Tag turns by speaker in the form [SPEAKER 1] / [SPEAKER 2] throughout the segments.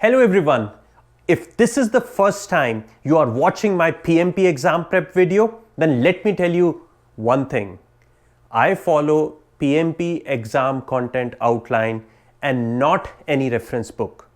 [SPEAKER 1] Hello everyone. If this is the first time you are watching my PMP exam prep video, then let me tell you one thing. I follow PMP exam content outline and not any reference book.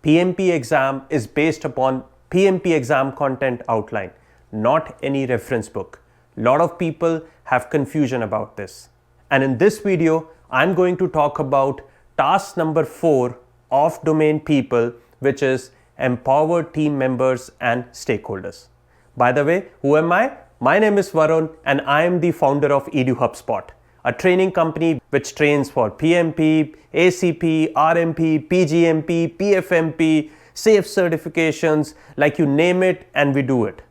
[SPEAKER 1] PMP exam is based upon PMP exam content outline, not any reference book. Lot of people have confusion about this. And in this video, I'm going to talk about task number 4 of domain people, which is empower team members and stakeholders. By the way, who am I? My name is Varun and I am the founder of EduHubSpot, a training company which trains for PMP, ACP, RMP, PGMP, PFMP, SAFE certifications, like you name it, and we do it.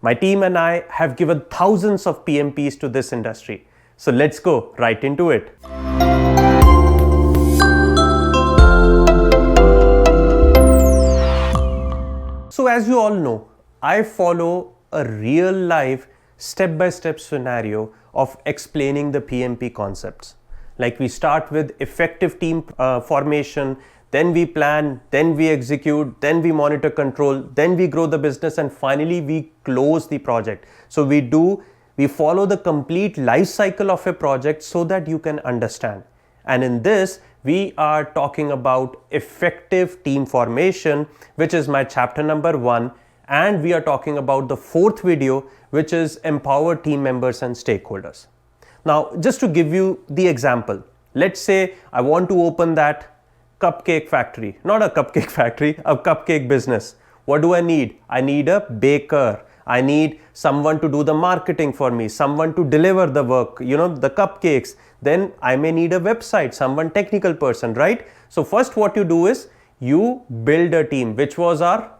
[SPEAKER 1] My team and I have given thousands of PMPs to this industry. So let's go right into it. So as you all know, I follow a real life step-by-step scenario of explaining the PMP concepts. Like we start with effective team formation, then we plan, then we execute, then we monitor control, then we grow the business, and finally we close the project. So we follow the complete life cycle of a project so that you can understand. And in this, we are talking about effective team formation, which is my chapter number 1. And we are talking about the 4th video, which is empower team members and stakeholders. Now, just to give you the example, let's say I want to open that cupcake factory, not a cupcake factory, a cupcake business. What do I need? I need a baker. I need someone to do the marketing for me, someone to deliver the work, the cupcakes. Then I may need a website, someone technical person, right? So first what you do is you build a team, which was our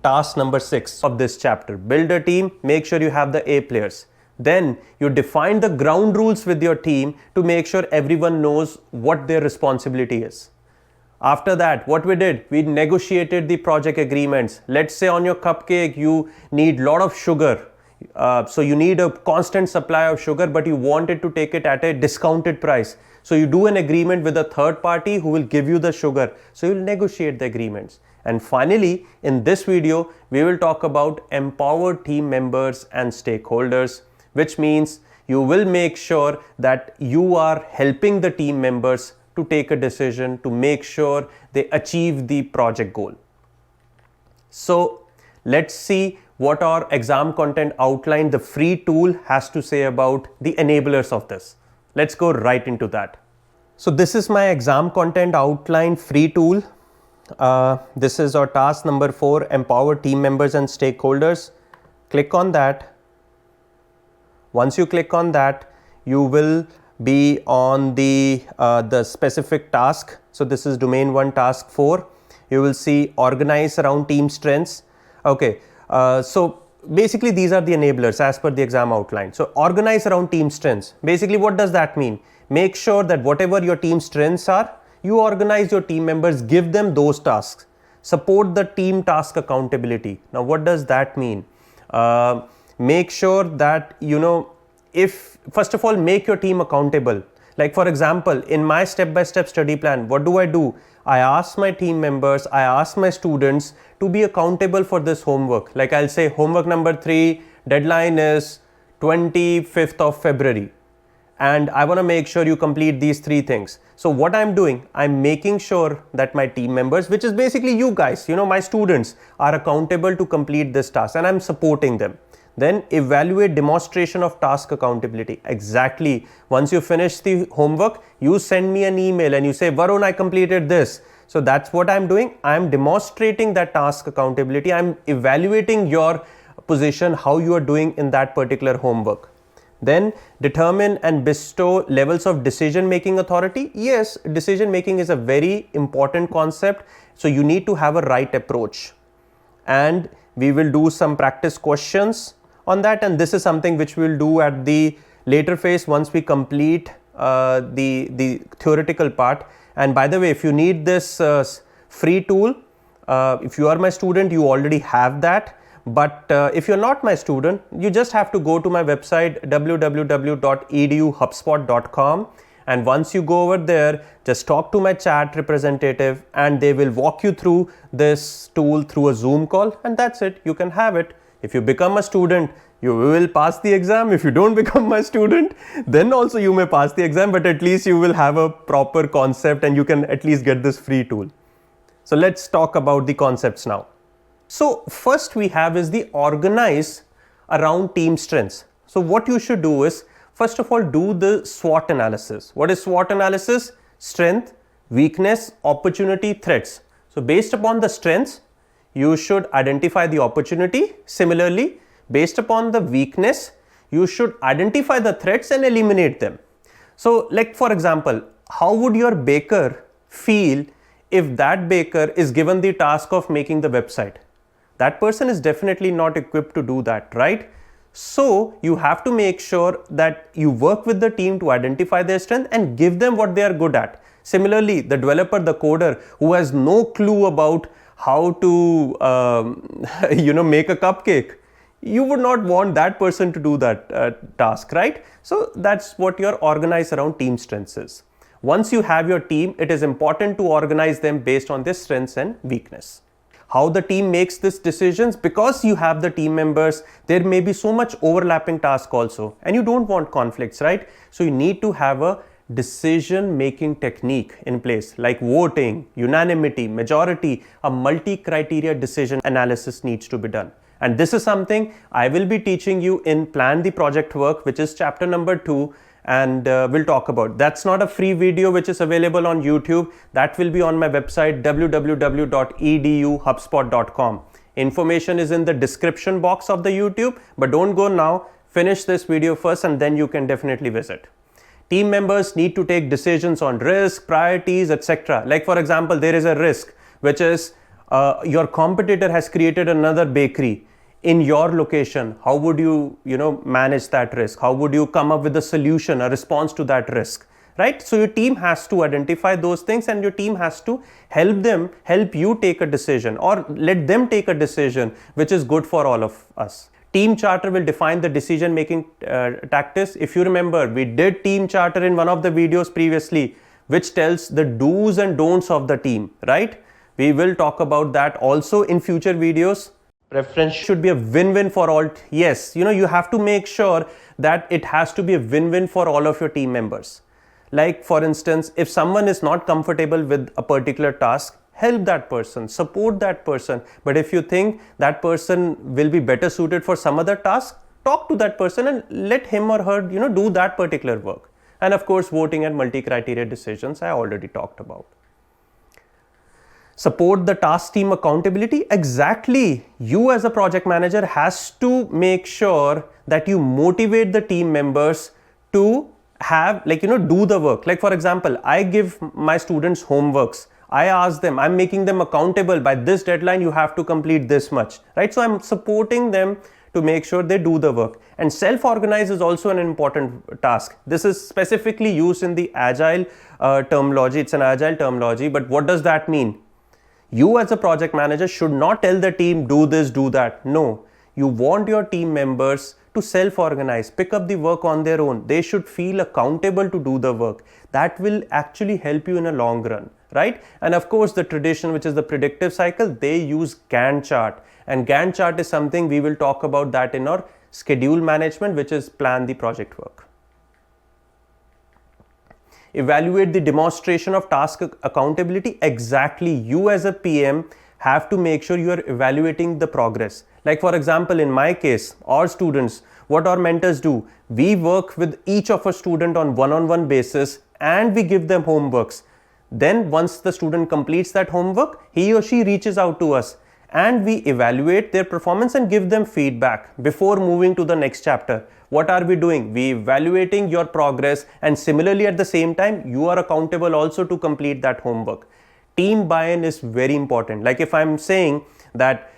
[SPEAKER 1] task number 6 of this chapter. Build a team, make sure you have the A players. Then you define the ground rules with your team to make sure everyone knows what their responsibility is. After that, what we did, we negotiated the project agreements. Let's say on your cupcake, you need a lot of sugar. So you need a constant supply of sugar, but you wanted to take it at a discounted price. So you do an agreement with a third party who will give you the sugar. So you'll negotiate the agreements. And finally, in this video, we will talk about empower team members and stakeholders, which means you will make sure that you are helping the team members to take a decision to make sure they achieve the project goal. So let's see what our exam content outline, the free tool, has to say about the enablers of this. Let's go right into that. So this is my exam content outline free tool. This is our task number 4, empower team members and stakeholders. Click on that. Once you click on that, you will be on the specific task. So this is domain 1 task 4. You will see organize around team strengths. Okay. So basically these are the enablers as per the exam outline. So organize around team strengths. Basically what does that mean? Make sure that whatever your team strengths are, you organize your team members, give them those tasks. Support the team task accountability. Now what does that mean? Make sure that, first of all, make your team accountable. Like for example, in my step-by-step study plan, what do? I ask my team members, I ask my students to be accountable for this homework. Like I'll say homework number 3, deadline is 25th of February. And I want to make sure you complete these 3 things. So what I'm doing, I'm making sure that my team members, which is basically you guys, my students, are accountable to complete this task, and I'm supporting them. Then evaluate demonstration of task accountability. Exactly. Once you finish the homework, you send me an email and you say, Varun, I completed this. So that's what I'm doing. I'm demonstrating that task accountability. I'm evaluating your position, how you are doing in that particular homework. Then determine and bestow levels of decision-making authority. Yes, decision-making is a very important concept. So you need to have a right approach. And we will do some practice questions on that, and this is something which we will do at the later phase once we complete the theoretical part. And by the way, if you need this free tool, if you are my student, you already have that. But if you're not my student, you just have to go to my website www.eduhubspot.com And once you go over there, just talk to my chat representative and they will walk you through this tool through a Zoom call, and that's it. You can have it. If you become a student, you will pass the exam. If you don't become a student, then also you may pass the exam, but at least you will have a proper concept and you can at least get this free tool. So let's talk about the concepts now. So first we have is the organize around team strengths. So what you should do is, first of all, do the SWOT analysis. What is SWOT analysis? Strength, weakness, opportunity, threats. So based upon the strengths, you should identify the opportunity. Similarly, based upon the weakness, you should identify the threats and eliminate them. So like for example, how would your baker feel if that baker is given the task of making the website? That person is definitely not equipped to do that, right? So you have to make sure that you work with the team to identify their strength and give them what they are good at. Similarly, the developer, the coder who has no clue about how to make a cupcake, you would not want that person to do that task, right? So that's what your organize around team strengths is. Once you have your team, it is important to organize them based on their strengths and weakness. How the team makes these decisions, because you have the team members, there may be so much overlapping task also, and you don't want conflicts, right? So you need to have a decision making technique in place, like voting, unanimity, majority. A multi-criteria decision analysis needs to be done. And this is something I will be teaching you in Plan the Project Work, which is chapter number 2. And we'll talk about. That's not a free video which is available on YouTube. That will be on my website www.eduhubspot.com. Information is in the description box of the YouTube, but don't go now. Finish this video first and then you can definitely visit. Team members need to take decisions on risk, priorities, etc. Like for example, there is a risk which is your competitor has created another bakery in your location. How would you manage that risk? How would you come up with a solution, a response to that risk, right? So your team has to identify those things and your team has to help you take a decision or let them take a decision which is good for all of us. Team charter will define the decision making tactics. If you remember, we did team charter in one of the videos previously, which tells the do's and don'ts of the team, right? We will talk about that also in future videos. Preference should be a win-win for all. Yes, you have to make sure that it has to be a win-win for all of your team members. Like for instance, if someone is not comfortable with a particular task, help that person, support that person. But if you think that person will be better suited for some other task, talk to that person and let him or her, do that particular work. And of course, voting and multi-criteria decisions I already talked about. Support the task team accountability. Exactly. You as a project manager has to make sure that you motivate the team members to have do the work. Like for example, I give my students homeworks. I ask them, I'm making them accountable. By this deadline, you have to complete this much, right? So I'm supporting them to make sure they do the work. And self-organize is also an important task. This is specifically used in the agile terminology. It's an agile terminology, but what does that mean? You as a project manager should not tell the team, do this, do that. No, you want your team members to self-organize, pick up the work on their own. They should feel accountable to do the work. That will actually help you in a long run, right? And of course, the tradition, which is the predictive cycle, they use Gantt chart. And Gantt chart is something we will talk about that in our schedule management, which is Plan the Project Work. Evaluate the demonstration of task accountability. Exactly. You as a PM have to make sure you are evaluating the progress. Like for example, in my case, our students, what our mentors do, we work with each of a student on one-on-one basis and we give them homeworks. Then once the student completes that homework, he or she reaches out to us and we evaluate their performance and give them feedback before moving to the next chapter. What are we doing? We evaluating your progress, and similarly at the same time, you are accountable also to complete that homework. Team buy-in is very important. Like if I'm saying that,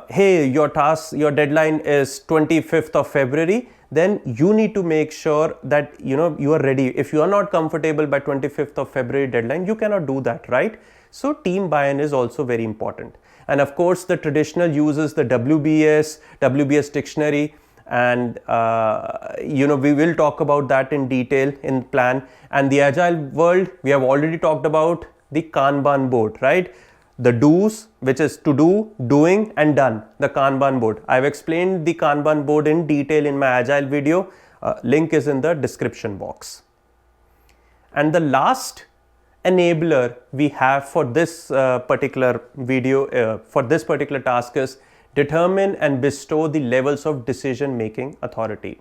[SPEAKER 1] hey, your deadline is 25th of February, then you need to make sure that you are ready. If you are not comfortable by 25th of February deadline, you cannot do that, right? So team buy-in is also very important. And of course, the traditional uses the WBS dictionary. and we will talk about that in detail in plan. And the agile world, we have already talked about the Kanban board, right? The do's, which is to do, doing and done, the Kanban board. I've explained the Kanban board in detail in my agile video. Link is in the description box. And the last enabler we have for this particular video, for this particular task, is determine and bestow the levels of decision making authority.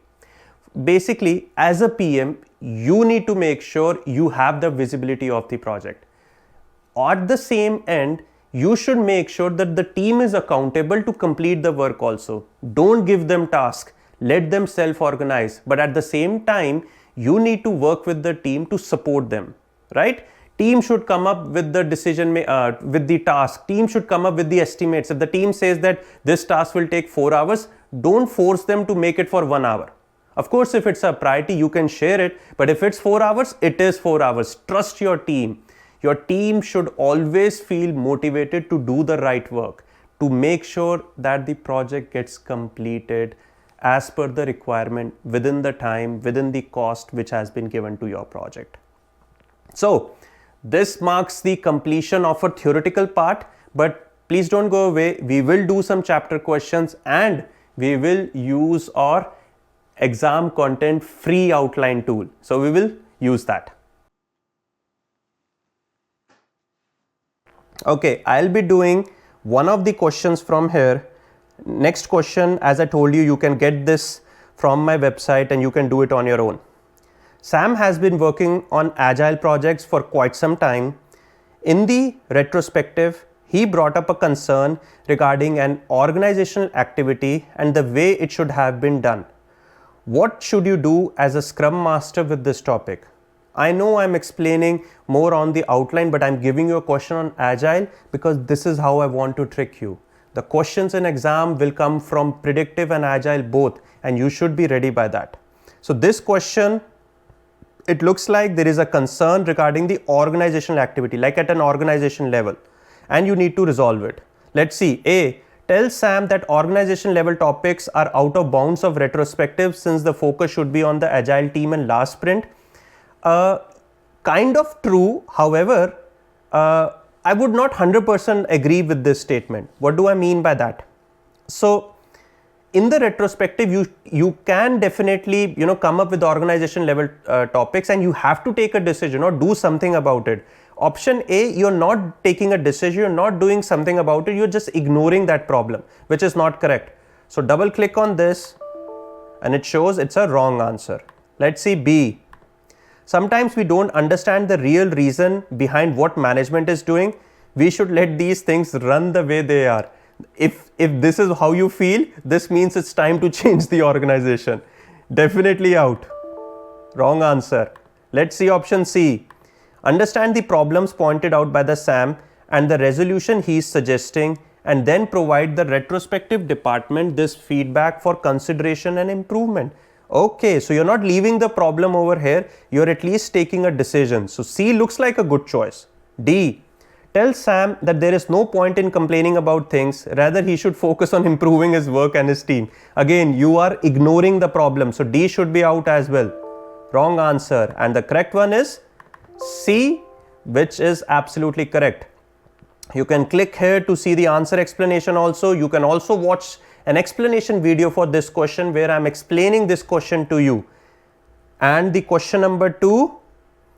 [SPEAKER 1] Basically, as a PM, you need to make sure you have the visibility of the project. At the same end, you should make sure that the team is accountable to complete the work also. Don't give them tasks, let them self-organize. But at the same time, you need to work with the team to support them, right? Team should come up with the with the task. Team should come up with the estimates. If the team says that this task will take 4 hours, don't force them to make it for 1 hour. Of course, if it's a priority, you can share it. But if it's 4 hours, it is 4 hours. Trust your team. Your team should always feel motivated to do the right work, to make sure that the project gets completed as per the requirement, within the time, within the cost which has been given to your project. So this marks the completion of a theoretical part, but please don't go away. We will do some chapter questions and we will use our exam content free outline tool. So we will use that. Okay, I'll be doing one of the questions from here. Next question, as I told you, you can get this from my website and you can do it on your own. Sam has been working on agile projects for quite some time. In the retrospective, he brought up a concern regarding an organizational activity and the way it should have been done. What should you do as a Scrum Master with this topic? I know I'm explaining more on the outline, but I'm giving you a question on agile because this is how I want to trick you. The questions in exam will come from predictive and agile both, and you should be ready by that. So this question, it looks like there is a concern regarding the organizational activity, like at an organization level, and you need to resolve it. Let's see. A, tell Sam that organization level topics are out of bounds of retrospective since the focus should be on the agile team and last sprint. Kind of true. However, I would not 100% agree with this statement. What do I mean by that? So in the retrospective, you can definitely come up with organization level topics, and you have to take a decision or do something about it. Option A, you're not taking a decision, you're not doing something about it, you're just ignoring that problem, which is not correct. So double click on this and it shows it's a wrong answer. Let's see B. Sometimes we don't understand the real reason behind what management is doing. We should let these things run the way they are. If this is how you feel, this means it's time to change the organization. Definitely out. Wrong answer. Let's see option C. Understand the problems pointed out by the Sam and the resolution he is suggesting, and then provide the retrospective department this feedback for consideration and improvement. Okay, so you're not leaving the problem over here, you're at least taking a decision. So C looks like a good choice. D, tell Sam that there is no point in complaining about things, rather he should focus on improving his work and his team. Again, you are ignoring the problem, so D should be out as well. Wrong answer, and the correct one is C, which is absolutely correct. You can click here to see the answer explanation also. You can also watch an explanation video for this question where I'm explaining this question to you. And the question number 2,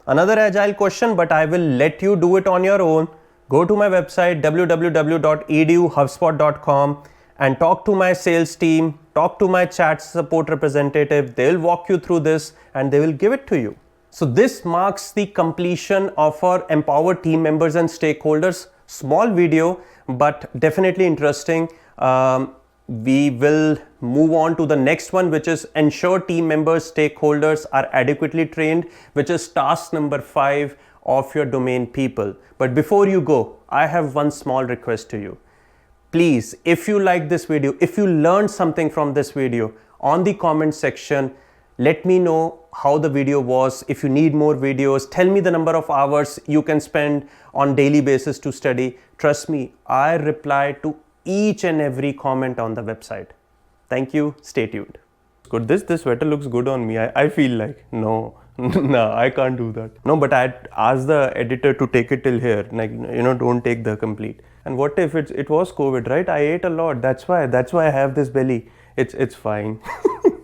[SPEAKER 1] another agile question, but I will let you do it on your own. Go to my website www.eduHubSpot.com and talk to my sales team, talk to my chat support representative. They'll walk you through this and they will give it to you. So this marks the completion of our Empower team members and stakeholders. Small video, but definitely interesting. We will move on to the next one, which is ensure team members, stakeholders are adequately trained, which is task number 5 of your domain people. But before you go, I have one small request to you. Please, if you like this video, if you learned something from this video, on the comment section, let me know how the video was. If you need more videos, tell me the number of hours you can spend on daily basis to study. Trust me, I reply to each and every comment on the website. Thank you. Stay tuned. good. This sweater looks good on me. I feel like, no, no, I can't do that. No, but I asked the editor to take it till here. Like, don't take the complete. And what if it was COVID, right? I ate a lot. That's why I have this belly. It's fine.